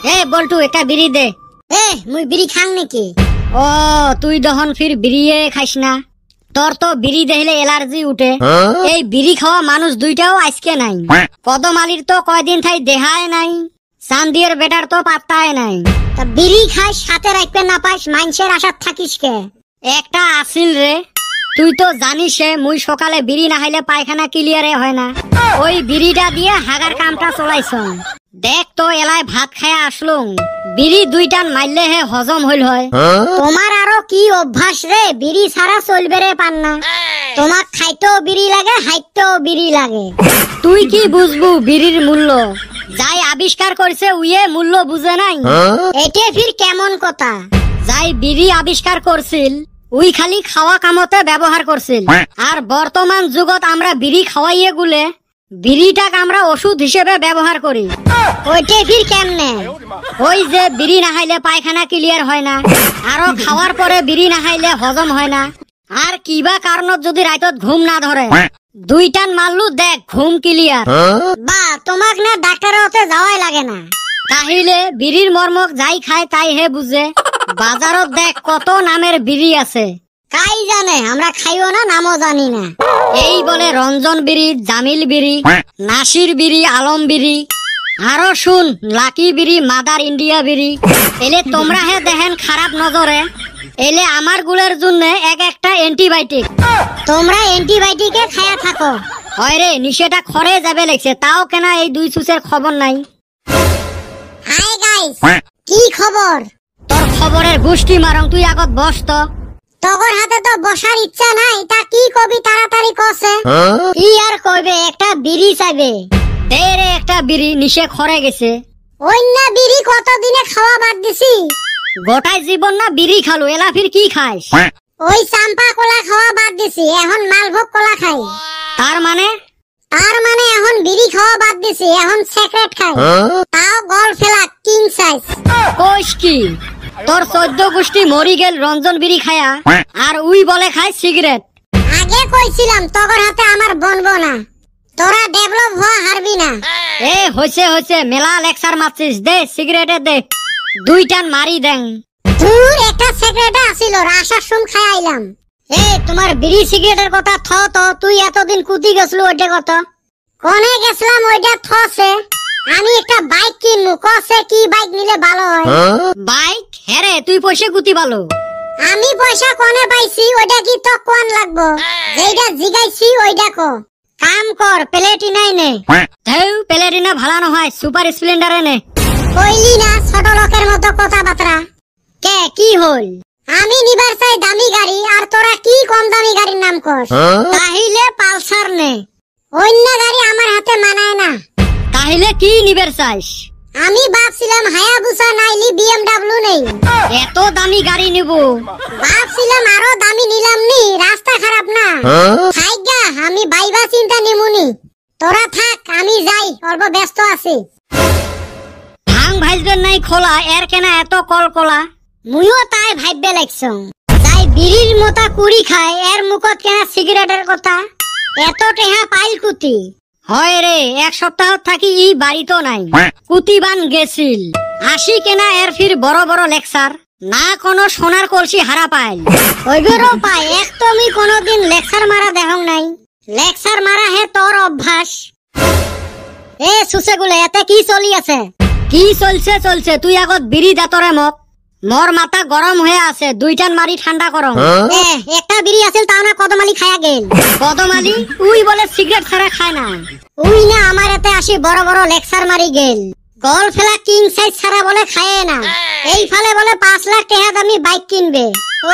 এ বল্টু একটা বিড়ি দে। এ মুই বিড়ি খাং নাকি? ও তুই দহন ফির বিড়িয়ে খাইস না, তোর তো বিড়ি দেখলে এলার্জি উঠে। এই বিড়ি খাওয়া মানুষ দুইটাও আজকে নাই। কদম আলীর তো কয়দিন থাই দেহায় নাই, চান্দিয়ের বেটার তো পাত্তায় নাই। তা বিড়ি খাইস সাথে রাখতে না পাইস, মানুষের আশাত থাকিস কে? একটা আসিল রে, তুই তো জানিস মুই সকালে বিড়ি না খাইলে পায়খানা ক্লিয়ারে হয় না। ওই বিড়িটা দিয়ে হাগার কামটা চলাইছ। দেখ তো এলায় ভাত খায়া আসলুম, বিড়ি দুই টান মারলে হে হজম হইল হয়। তোমার আরো কি অভ্যাস রে, বিড়ি ছাড়া চলবে রে পান না। তোমাক খাইতেও বিড়ি লাগে, হাইতেও বিড়ি লাগে। তুই কি বুঝবু বিড়ির মূল্য? যাই আবিষ্কার করছে উইয়ে মূল্য বুঝে নাই। এটে ফির কেমন কথা? যাই বিড়ি আবিষ্কার করছিল উই খালি খাওয়া কামতে ব্যবহার করছিল, আর বর্তমান যুগত আমরা বিড়ি খাওয়াইয়ে গুলে বিড়িটাকে আমরা ওষুধ হিসেবে ব্যবহার করি। ওইটে ফির কেমনে? ওই যে বিড়ি না খাইলে পায়খানা ক্লিয়ার হয় না, আরো খাওয়ার পরে বিড়ি না খাইলে হজম হয় না, আর কিবা কারণত যদি রাইতত ঘুম না ধরে দুই টান মারলু দেখ ঘুম ক্লিয়ার। বা তোমাক না ডাক্তারের হতে যাওয়াই লাগে না। তাহলে বিড়ির মর্মক যাই খায় তাই হে বুঝে। বাজারত দেখ কত নামের বিড়ি আছে, কাই জানে, আমরা খাইও না, নামও জানি না। এই বলে রঞ্জন বিড়ি, জামিল বিড়ি, নাসির বিড়ি, আলম বিড়ি, আরো শুন লাকি বিড়ি, মাদার ইন্ডিয়া বিড়ি। এলে তোমরা হে দেখেন খারাপ নজরে, এলে আমার গুলের জন্য এক একটা অ্যান্টিবায়োটিক। তোমরা অ্যান্টিবায়োটিকে খায়া থাকো। হয় রে নিশেটা খরে যাবে লাগছে, তাও কেনা এই দুই সুসের খবর নাই। হাই গাইস, কি খবর? তোর খবরের গুষ্টি মারং, তুই আগত বস তো। তোর হাতে তো বসার ইচ্ছা নাই, তা কি কবি তাড়াতাড়ি কসে। কি আর কইবে, একটা বিড়ি চাইবে। দে রে একটা বিড়ি, নিশে খরে গেছে। অন্য বিড়ি কতদিনে খাওয়া বাদ দিছি, গোটাই জীবন না বিড়ি খালু, এলা ফির কি খাইস? ওই চাম্পা কলা খাওয়া বাদ দিছি, এখন মালভোগ কলা খাই। তার মানে এখন বিড়ি খাওয়া বাদ দিছি, এখন সিগারেট খাই, তাও গল ফেলা কিং সাইজ। কইস কি? তোর 14 গোষ্ঠী মরি গেল রঞ্জন বিড়ি খায়া, আর উই বলে খাই সিগারেট। আগে কইছিলাম তোর হাতে আমার বনবো না, তোরা ডেভেলপ হওয়া হারবি না। এ হইছে মেলা লেকচার মারছিস, দে সিগারেটে দে, দুই টান মারি দেন। দূর একটা সিগারেট আছিল, আসার সুম খাই আইলাম। এ তোমার বিড়ি সিগারেটের কথা থ তো, তুই এতদিন কুতি গেছলু ওইটা কত? কোনে গেছিলাম ওইটা থসে। আমি একটা বাইক কিনবো, কসে কি বাইক নিলে ভালো হয়? বাইক? হ্যাঁ রে, তুই পয়সা কুতি ভালো। আমি পয়সা কোনে পাইছি ওইটা কি তো কোন লাগবো? যেইটা জিগাইছি ওইটা কো। কাম কর, প্লেটিনাই নে। হেউ প্লেটিনা ভালো নহয়, সুপার স্প্লেন্ডারে নে। কইলি না ছোট লোকের মতো কথাবার্তা। কে কি হল? আমি নিবার চাই দামি গাড়ি, আর তোরা কি কম দামি গাড়ির নাম কস? তাহলে পালসার নে। অন্য গাড়ি আমার হাতে মানায় না। তাহলে কি নিবার চাইস? আমি ভাবছিলাম হায়াবুসা নাইলি বিএমডব্লিউ নেই। এত দামি গাড়ি নিব ভাবছিলাম, আরো দামি নিলাম নি, রাস্তা খারাপ না। থাইগা আমি বাইবা চিন্তা নিমুনি, তোরা থাক আমি যাই, অল্প ব্যস্ত আছি। ভাং ভাইজবেন নাই খোলা, এর কেনা এত কলকলা? মুইও তাই ভাইবে লাগছং। যাই বিড়ির মতা কুড়ি খায়, এর মুখত কেনা সিগারেটের কথা। এত টেহা পাইল কুতি? হয় রে, এক সপ্তাহ থাকি ই বাড়ি তো নাই, কুতিবান গেছিল। আসি কেনা এর ফির বড় বড় লেকচার, না কোনো সোনার কলসি হারা পাইল। ওইগুলো পাই, এক তো আমি কোনোদিন লেকচার মারা দেখং নাই। লেকচার মারা হে তোর অভ্যাস। এ সুসেগুলো এতে কি চলি আছে? কি চলছে তুই আগত বিড়ি দাতরে মোক। মোর মাথা গরম হয়ে আছে, দুই টান মারি ঠান্ডা করম। একটা বিড়ি আছিল, তাও না কদমালি খায়া গেল। কদমালি? উই বলে সিগারেট ছাড়া খায় না। উই না আমার এতে আসি বড় বড় লেকচার মারি গেল। গল ফেলা কিং সাইজ ছাড়া বলে খায় না। এই ফালে বলে 5 লাখ টাকা দামি বাইক কিনবে। ও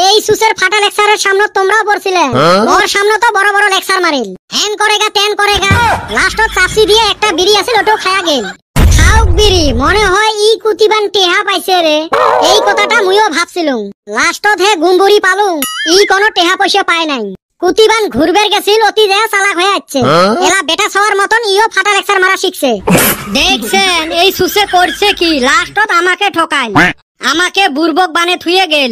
এই সুসের ফাটা লেকচারের সামনে তোমরাও পড়ছিলে, ওর সামনে তো বড় বড় লেকচার মারিল। হ্যান করেগা তেন করেগা, লাস্টত চাষি দিয়ে একটা বিড়ি আছিল, ওটাও খায়া গেল। খাওক বিড়ি, মনে হয় ই কুতিবান টেহা পাইছে রে। এই কথাটা মুইও ভাবছিলুম, লাস্টত হে গুমবুড়ি পালুম, ই কোনো টেহা পয়সা পায় নাই। কুতিবান ঘুরবের গেছিল, অতি দেয়া চালাক হয়ে যাচ্ছে। এলা বেটা সবার মতন ইও ফাটা লেকচার মারা শিখছে। দেখছেন এই সুসে করছে কি, লাস্টত আমাকে ঠকাইল, আমাকে বুর্বক বানে থুয়ে গেল।